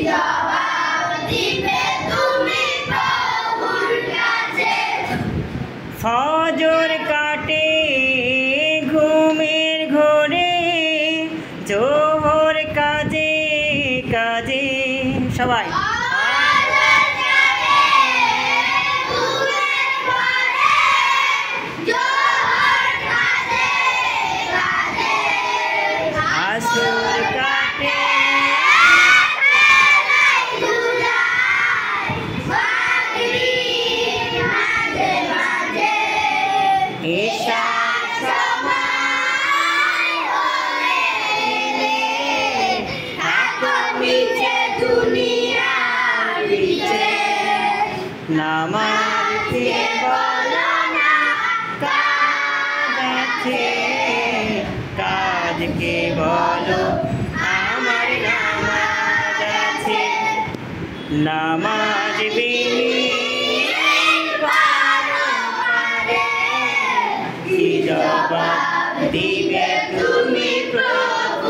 জবাব দিবে তুমি প্রভুর কাছে। ফজর কাটে ঘুমের ঘোরে, জোহর কাজে কাজে। সবাই আসর কাটে এশার সময় হলে থাকো নিচে দুনিয়ার নিচে। নামাজে বলো না কাজ আছে, কাজকে বলো আমার নামাজ আছে। নামাজ কি জবাব দিবে তুমি প্রভু